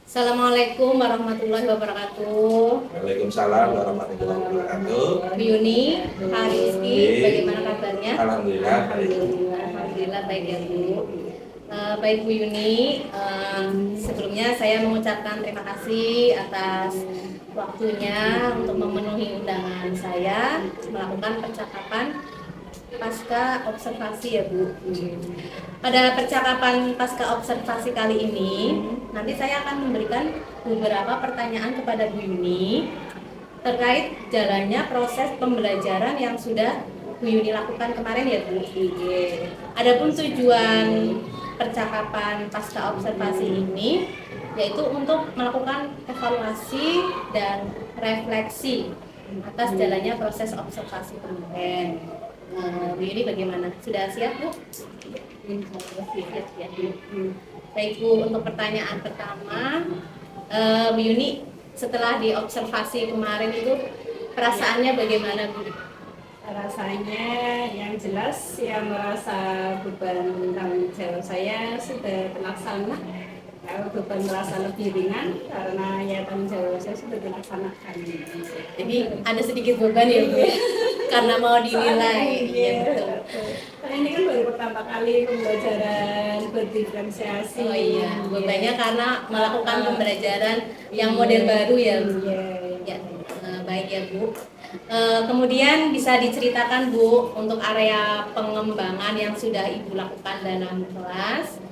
Assalamualaikum warahmatullahi wabarakatuh. Waalaikumsalam warahmatullahi wabarakatuh. Bu Yuni, Pak Rizky, bagaimana kabarnya? Alhamdulillah baik. Alhamdulillah baik ya Bu. Baik Bu Yuni, sebelumnya saya mengucapkan terima kasih atas waktunya untuk memenuhi undangan saya melakukan percakapan pasca observasi ya Bu. Pada percakapan pasca observasi kali ini, nanti saya akan memberikan beberapa pertanyaan kepada Bu Yuni terkait jalannya proses pembelajaran yang sudah Bu Yuni lakukan kemarin ya Bu. Adapun tujuan percakapan pasca observasi ini yaitu untuk melakukan evaluasi dan refleksi atas jalannya proses observasi kemarin. Bu Yuni bagaimana? Sudah siap Bu? Siap ya. Baik Bu, untuk pertanyaan pertama, Bu Yuni setelah diobservasi kemarin itu perasaannya bagaimana Bu? Rasanya yang jelas yang merasa beban tanggung jawab saya sudah terlaksana. Kalau beban merasa lebih ringan karena ya tanggung jawab saya sudah dilaksanakan. Jadi ada sedikit beban ya Bu, karena mau dinilai. Iya betul. Karena ini kan baru pertama kali pembelajaran berdiferensiasi. Oh iya, bebannya karena melakukan pembelajaran yang model baru ya Bu. Ya, baik ya Bu. Kemudian bisa diceritakan Bu untuk area pengembangan yang sudah Ibu lakukan dalam kelas.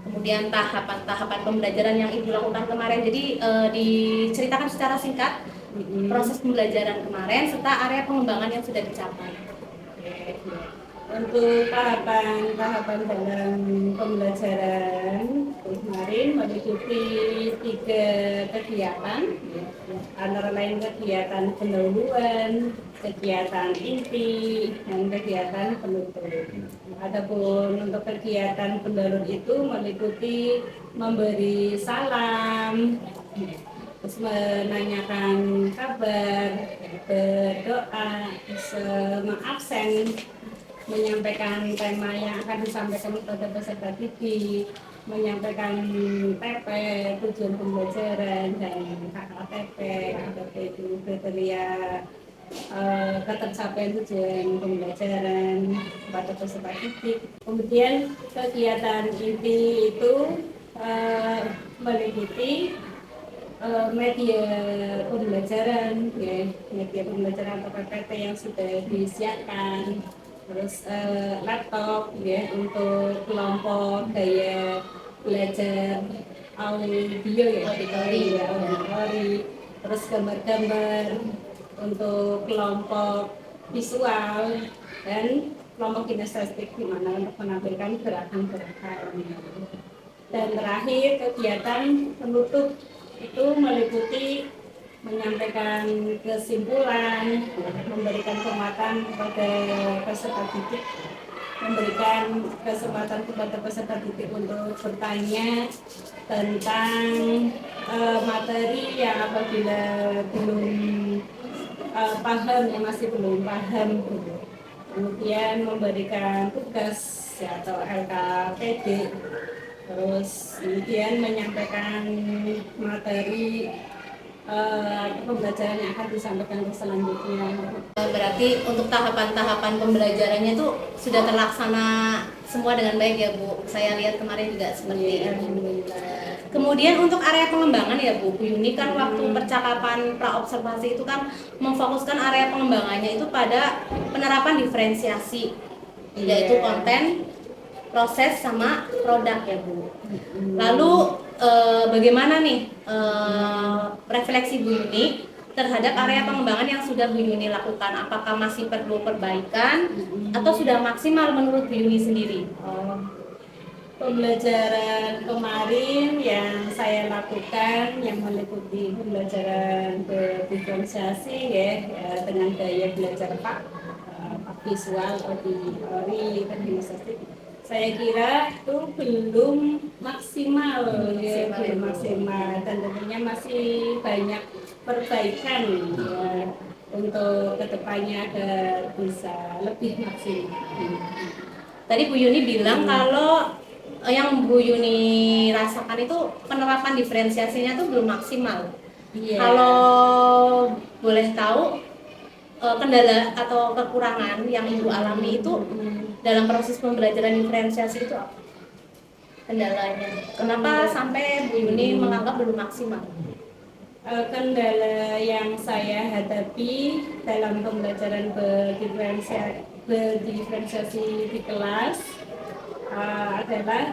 Kemudian tahapan-tahapan pembelajaran yang Ibu lakukan kemarin. Jadi diceritakan secara singkat proses pembelajaran kemarin serta area pengembangan yang sudah dicapai. Untuk tahapan-tahapan dalam pembelajaran kemarin meliputi 3 kegiatan, antara lain kegiatan pendahuluan, kegiatan inti, dan kegiatan penutup. Adapun untuk kegiatan pendahuluan itu meliputi memberi salam, terus menanyakan kabar, berdoa, mengabsen, menyampaikan tema yang akan disampaikan kepada peserta didik, menyampaikan TP, tujuan pembelajaran, dan KKTP, itu kriteria ketercapaian tujuan pembelajaran kepada peserta didik. Kemudian kegiatan inti itu meliputi media pembelajaran, ya, media pembelajaran atau PPT yang sudah disiapkan, terus laptop ya untuk kelompok gaya belajar audio ya, auditori, terus gambar-gambar untuk kelompok visual dan kelompok kinestetik di mana untuk menampilkan gerakan-gerakan. Dan terakhir kegiatan penutup itu meliputi menyampaikan kesimpulan, memberikan penguatan kepada peserta didik, memberikan kesempatan kepada peserta didik untuk bertanya tentang materi yang apabila belum paham, yang masih belum paham. Kemudian memberikan tugas ya, atau LKPD, terus kemudian menyampaikan materi pembelajaran yang akan disampaikan selanjutnya. Berarti untuk tahapan-tahapan pembelajarannya itu sudah terlaksana semua dengan baik ya Bu. Saya lihat kemarin juga seperti itu. Kemudian untuk area pengembangan ya Bu Yuni kan waktu percakapan praobservasi itu kan memfokuskan area pengembangannya itu pada penerapan diferensiasi, yaitu konten, proses sama produk ya Bu. Lalu bagaimana nih refleksi Bu Yuni terhadap area pengembangan yang sudah Bu Yuni lakukan? Apakah masih perlu perbaikan atau sudah maksimal menurut Bu Yuni sendiri? Pembelajaran kemarin yang saya lakukan yang meliputi pembelajaran berdiferensiasi ya, dengan gaya belajar Pak visual, auditori, dan kinestetik. Saya kira itu belum maksimal, belum maksimal, dan tentunya masih banyak perbaikan ya, untuk kedepannya agar bisa lebih maksimal. Tadi Bu Yuni bilang kalau yang Bu Yuni rasakan itu penerapan diferensiasinya tuh belum maksimal. Iya. Kalau boleh tahu kendala atau kekurangan yang Ibu alami itu dalam proses pembelajaran diferensiasi itu apa? Kendalanya. Kenapa sampai Bu Yuni menganggap belum maksimal? Kendala yang saya hadapi dalam pembelajaran berdiferensiasi di kelas adalah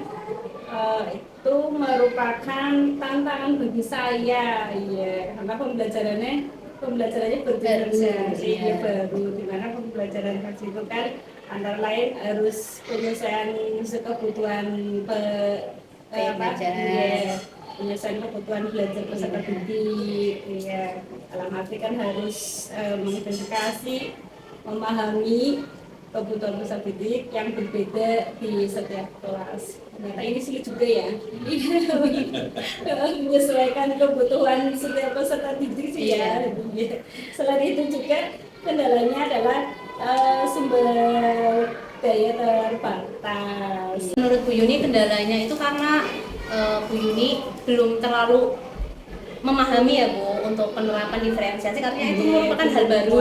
itu merupakan tantangan bagi saya, ya, karena pembelajarannya berdiferensiasi, Iya. baru, di mana pembelajaran kelas itu kan antara lain harus penyelesaian kebutuhan Belajar. penyelesaian kebutuhan belajar peserta didik, ya, dalam arti kan harus mengidentifikasi, memahami kebutuhan peserta didik yang berbeda di setiap kelas. Ternyata ini sulit juga ya, menyesuaikan kebutuhan setiap peserta didik sih ya. Selain itu juga kendalanya adalah sumber daya terbatas. Menurut Bu Yuni kendalanya itu karena Bu Yuni belum terlalu memahami ya Bu untuk penerapan diferensiasi karena itu merupakan hal baru,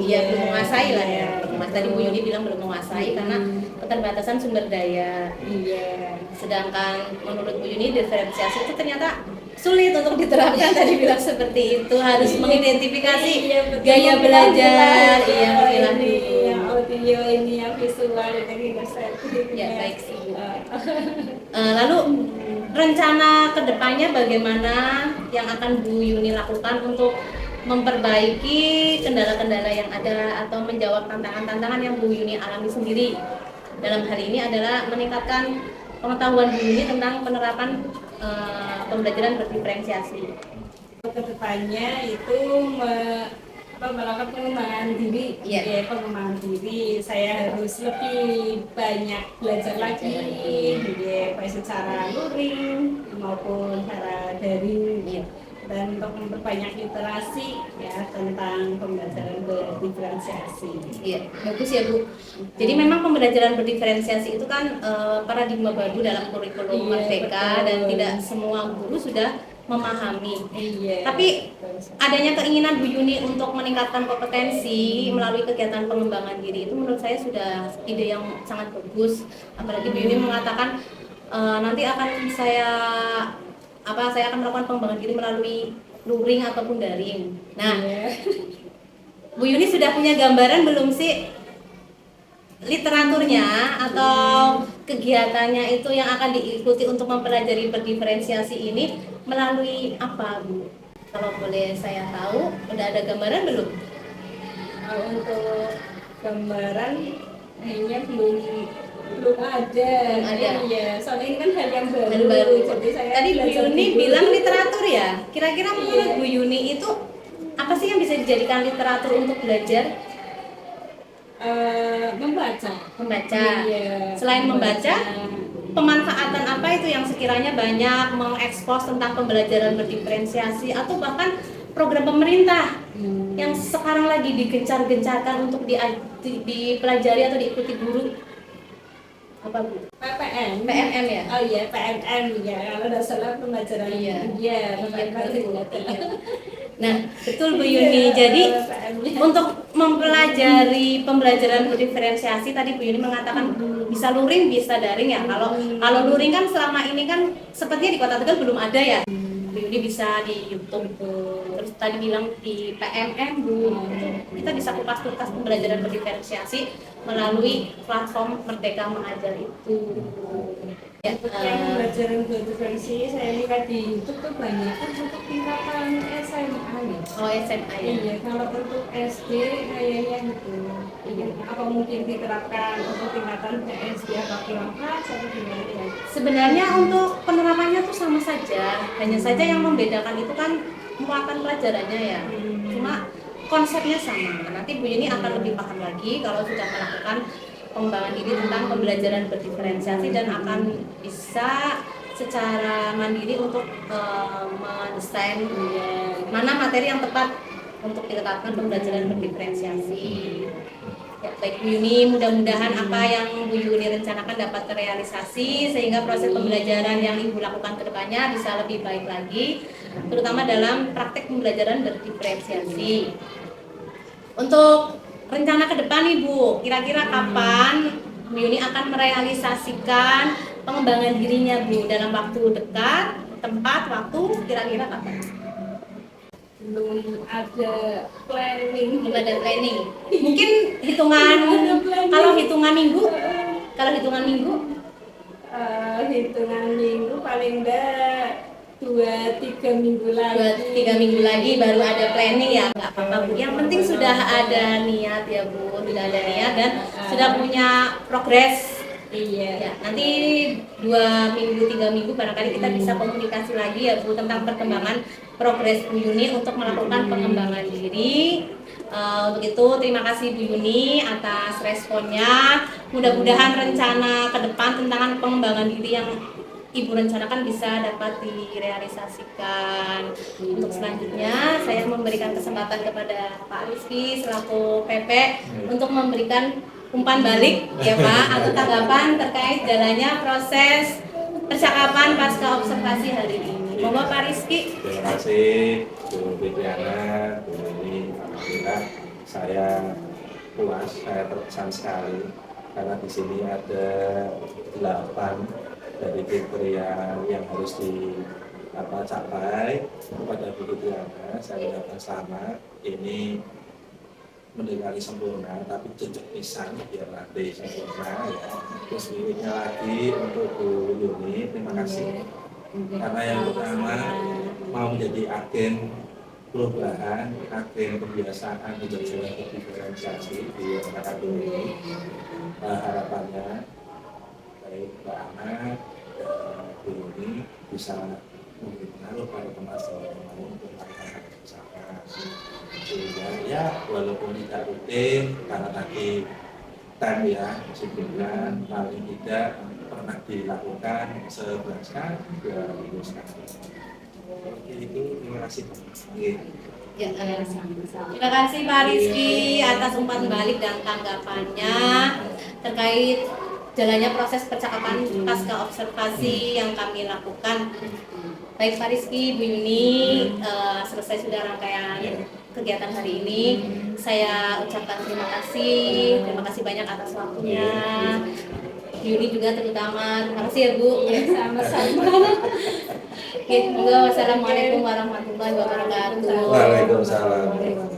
ya belum menguasai lah ya. Mas tadi Bu Yuni bilang belum menguasai karena keterbatasan sumber daya. Iya. Sedangkan menurut Bu Yuni diferensiasi itu ternyata sulit untuk diterapkan, tadi bilang seperti itu, harus mengidentifikasi gaya belajar, iya memilah ini dulu. yang audio, ini yang visual, ini yang Ya baik sih. Lalu rencana kedepannya bagaimana yang akan Bu Yuni lakukan untuk memperbaiki kendala-kendala yang ada atau menjawab tantangan-tantangan yang Bu Yuni alami sendiri? Dalam hal ini adalah meningkatkan pengetahuan Bu Yuni tentang penerapan pembelajaran berdiferensiasi. Kedepannya itu melakukan pengembangan diri, Iya. pengembangan diri. Saya harus lebih banyak belajar lagi, baik secara luring maupun secara daring. Iya. Dan untuk memperbanyak literasi ya tentang pembelajaran berdiferensiasi. Iya, bagus ya Bu. Jadi memang pembelajaran berdiferensiasi itu kan paradigma baru dalam kurikulum Merdeka, betul. dan tidak semua guru sudah memahami. Iya. Tapi adanya keinginan Bu Yuni untuk meningkatkan kompetensi melalui kegiatan pengembangan diri itu menurut saya sudah ide yang sangat bagus. Apalagi Bu Yuni mengatakan nanti akan saya akan melakukan pengembangan diri melalui luring ataupun daring. Nah, Bu Yuni sudah punya gambaran belum sih literaturnya atau kegiatannya itu yang akan diikuti untuk mempelajari berdiferensiasi ini melalui apa, Bu? Kalau boleh saya tahu, udah ada gambaran belum? Untuk gambaran kayaknya belum ada. Iya, soalnya ini kan hal yang baru. Jadi saya Tadi Bu Yuni bilang literatur ya. Kira-kira menurut Bu Yuni itu apa sih yang bisa dijadikan literatur untuk belajar? Membaca. Iya, Selain membaca, pemanfaatan apa itu yang sekiranya banyak mengekspos tentang pembelajaran berdiferensiasi atau bahkan program pemerintah yang sekarang lagi digencar-gencarkan untuk dipelajari atau diikuti guru? Apa Bu? PPN. PNM ya? Oh iya, PNM ya. Kalau tidak salah pembelajaran. Iya, Nah, betul Bu Yuni. Jadi untuk mempelajari pembelajaran berdiferensiasi tadi Bu Yuni mengatakan bisa luring, bisa daring ya. Kalau luring kan selama ini kan sepertinya di Kota Tegal belum ada ya. Bu Yuni bisa di YouTube. Terus tadi bilang di PMM Bu. Kita bisa kupas-kupas pembelajaran berdiferensiasi melalui platform Merdeka Mengajar itu. Ya, yang pembelajaran berdiferensiasi saya lihat di YouTube tuh banyak kan untuk tingkatan SMA ya. Oh SMA ya. Iya, kalau untuk SD kayaknya gitu. Iya, apa mungkin diterapkan untuk tingkatan SD atau kelas atau gimana ya? Sebenarnya untuk penerapannya tuh sama saja, hanya saja yang membedakan itu kan muatan pelajarannya ya. Cuma konsepnya sama. Nanti Bu Yuni akan lebih paham lagi kalau sudah melakukan pengembangan diri tentang pembelajaran berdiferensiasi dan akan bisa secara mandiri untuk mendesain mana materi yang tepat untuk diletakkan pembelajaran berdiferensiasi. Ya, baik Bu Yuni, mudah-mudahan apa yang Bu Yuni rencanakan dapat terrealisasi sehingga proses pembelajaran yang Ibu lakukan ke depannya bisa lebih baik lagi, terutama dalam praktek pembelajaran berdiferensiasi. Untuk rencana ke depan Ibu, kira-kira kapan Bu Yuni akan merealisasikan pengembangan dirinya Bu dalam waktu dekat, tempat, waktu, kira-kira kapan? Belum ada planning. Belum ada planning. Mungkin hitungan hitungan minggu Hitungan minggu paling enggak 2-3 minggu lagi. 2-3 minggu lagi baru ada planning ya, nggak apa-apa Bu. Yang penting sudah ada niat ya Bu, sudah ada niat dan sudah punya progres. Iya. Ya, nanti 2 minggu, 3 minggu barangkali kita bisa komunikasi lagi ya Bu tentang perkembangan progres Bu Yuni untuk melakukan pengembangan diri. Untuk itu terima kasih Bu Yuni atas responnya. Mudah-mudahan rencana ke depan tentang pengembangan diri yang Ibu rencanakan bisa dapat direalisasikan. Untuk selanjutnya saya memberikan kesempatan kepada Pak Rizky selaku PP untuk memberikan umpan balik ya Pak atau tanggapan terkait jalannya proses percakapan pasca observasi hari ini. Monggo Pak Rizky. Terima kasih Bu Bibiana, Bu Yuni. Alhamdulillah saya puas, saya terkesan sekali karena di sini ada 8 dari kriteria yang harus dicapai pada Bu Bibiana. Saya ucapkan selamat. Ini mendekati sempurna, tapi jejak pisan biar nanti sempurna ya. Terus berikutnya lagi untuk Bu Yuni, terima kasih karena yang pertama mau menjadi agen perubahan, agen kebiasaan menjadi jalan diferensiasi di masyarakat ini. Harapannya baik Mbak Ana dan Bu Yuni bisa memberi pengaruh pada teman-teman untuk melakukan bersama. Sehingga ya walaupun tidak rutin karena tadi time ya sebulan paling tidak pernah dilakukan sebulan sekali, 2 minggu sekali. Oke, itu terima kasih. Ya, terima kasih Pak Rizky atas umpan balik dan tanggapannya terkait jalannya proses percakapan pasca observasi yang kami lakukan. Baik Pak Rizky, Bu Yuni, selesai sudah rangkaian kegiatan hari ini. Saya ucapkan terima kasih banyak atas waktunya. Bu Yuni juga terutama, terima kasih ya Bu. Ya, sama-sama. Oke, semoga wassalamualaikum warahmatullahi wabarakatuh. Waalaikumsalam.